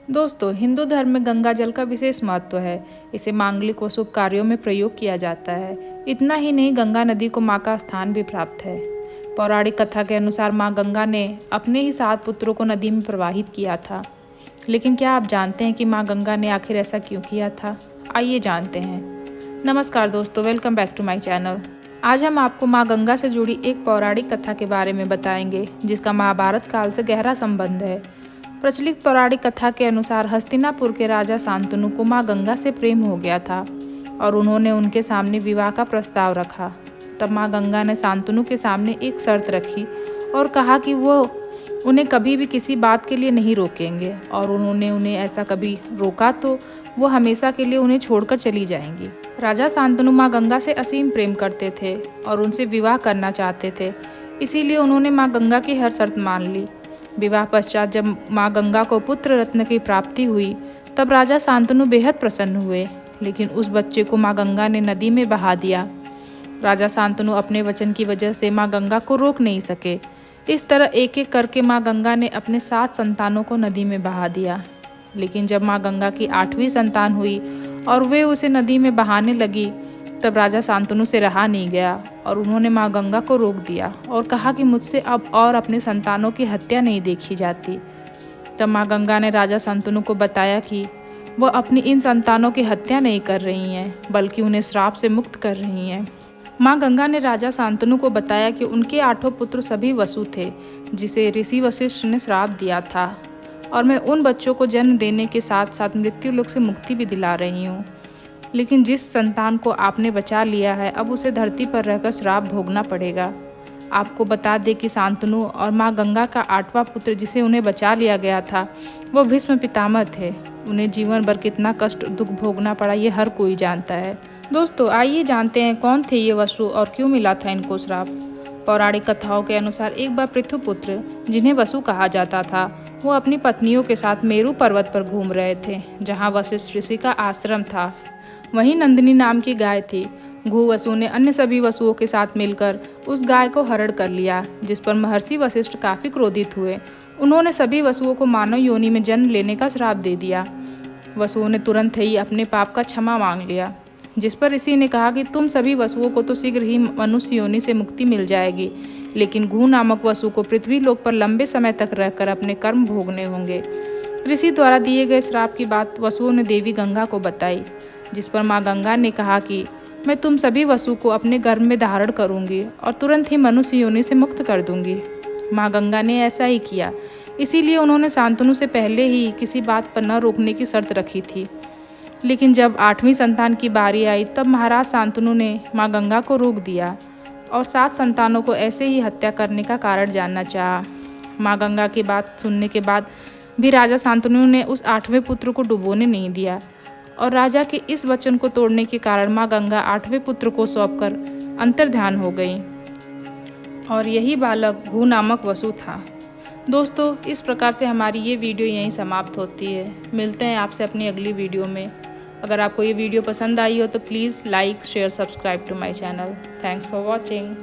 दोस्तों, हिंदू धर्म में गंगा जल का विशेष महत्व है। इसे मांगलिक व शुभ कार्यों में प्रयोग किया जाता है। इतना ही नहीं, गंगा नदी को मां का स्थान भी प्राप्त है। पौराणिक कथा के अनुसार मां गंगा ने अपने ही 7 पुत्रों को नदी में प्रवाहित किया था। लेकिन क्या आप जानते हैं कि मां गंगा ने आखिर ऐसा क्यों किया था? आइए जानते हैं। नमस्कार दोस्तों, welcome back to my channel. आज हम आपको मां गंगा से जुड़ी एक पौराणिक कथा के बारे में बताएंगे, जिसका महाभारत काल से गहरा संबंध है। प्रचलित पौराणिक कथा के अनुसार हस्तिनापुर के राजा शांतनु को मां गंगा से प्रेम हो गया था और उन्होंने उनके सामने विवाह का प्रस्ताव रखा। तब मां गंगा ने शांतनु के सामने एक शर्त रखी और कहा कि वो उन्हें कभी भी किसी बात के लिए नहीं रोकेंगे, और उन्होंने उन्हें ऐसा कभी रोका तो वो हमेशा के लिए उन्हें छोड़कर चली जाएंगी। राजा शांतनु मां गंगा से असीम प्रेम करते थे और उनसे विवाह करना चाहते थे, इसीलिए उन्होंने मां गंगा की हर शर्त मान ली। विवाह पश्चात जब मां गंगा को पुत्र रत्न की प्राप्ति हुई, तब राजा शांतनु बेहद प्रसन्न हुए, लेकिन उस बच्चे को मां गंगा ने नदी में बहा दिया। राजा शांतनु अपने वचन की वजह से मां गंगा को रोक नहीं सके। इस तरह एक एक करके मां गंगा ने अपने 7 संतानों को नदी में बहा दिया। लेकिन जब मां गंगा की 8वीं संतान हुई और वे उसे नदी में बहाने लगी, तब राजा शांतनु से रहा नहीं गया और उन्होंने मां गंगा को रोक दिया और कहा कि मुझसे अब और अपने संतानों की हत्या नहीं देखी जाती। तब मां गंगा ने राजा शांतनु को बताया कि वह अपनी इन संतानों की हत्या नहीं कर रही हैं, बल्कि उन्हें श्राप से मुक्त कर रही हैं। मां गंगा ने राजा शांतनु को बताया कि उनके 8 पुत्र सभी वसु थे, जिसे ऋषि वशिष्ठ ने श्राप दिया था, और मैं उन बच्चों को जन्म देने के साथ साथ मृत्यु लोक से मुक्ति भी दिला रही हूँ। लेकिन जिस संतान को आपने बचा लिया है, अब उसे धरती पर रहकर श्राप भोगना पड़ेगा। आपको बता दें कि शांतनु और मां गंगा का 8वां पुत्र, जिसे उन्हें बचा लिया गया था, वो भीष्म पितामह थे। उन्हें जीवन भर कितना कष्ट दुख भोगना पड़ा, ये हर कोई जानता है। दोस्तों, आइए जानते हैं कौन थे ये वसु और क्यों मिला था इनको श्राप। पौराणिक कथाओं के अनुसार एक बार पृथुपुत्र, जिन्हें वसु कहा जाता था, वो अपनी पत्नियों के साथ मेरु पर्वत पर घूम रहे थे, जहाँ वशिष्ठ ऋषि का आश्रम था। वहीं नंदिनी नाम की गाय थी। घुवसु ने अन्य सभी वसुओं के साथ मिलकर उस गाय को हरण कर लिया, जिस पर महर्षि वशिष्ठ काफी क्रोधित हुए। उन्होंने सभी वसुओं को मानव योनि में जन्म लेने का श्राप दे दिया। वसुओं ने तुरंत ही अपने पाप का क्षमा मांग लिया, जिस पर ऋषि ने कहा कि तुम सभी वसुओं को तो शीघ्र ही मनुष्य योनि से मुक्ति मिल जाएगी, लेकिन घु नामक वसु को पृथ्वी लोक पर लंबे समय तक रहकर अपने कर्म भोगने होंगे। ऋषि द्वारा दिए गए श्राप की बात वसुओं ने देवी गंगा को बताई, जिस पर मां गंगा ने कहा कि मैं तुम सभी वसु को अपने गर्भ में धारण करूंगी और तुरंत ही मनुष्य योनि से मुक्त कर दूंगी। मां गंगा ने ऐसा ही किया, इसीलिए उन्होंने शांतनु से पहले ही किसी बात पर न रोकने की शर्त रखी थी। लेकिन जब 8वीं संतान की बारी आई, तब महाराज शांतनु ने मां गंगा को रोक दिया और 7 संतानों को ऐसे ही हत्या करने का कारण जानना चाहा। मां गंगा की बात सुनने के बाद भी राजा शांतनु ने उस 8वें पुत्र को डुबोने नहीं दिया, और राजा के इस वचन को तोड़ने के कारण मां गंगा 8वें पुत्र को सौंपकर अंतर्ध्यान हो गई, और यही बालक घु नामक वसु था। दोस्तों, इस प्रकार से हमारी ये वीडियो यहीं समाप्त होती है। मिलते हैं आपसे अपनी अगली वीडियो में। अगर आपको ये वीडियो पसंद आई हो तो please like, share, subscribe to my channel. Thanks for watching.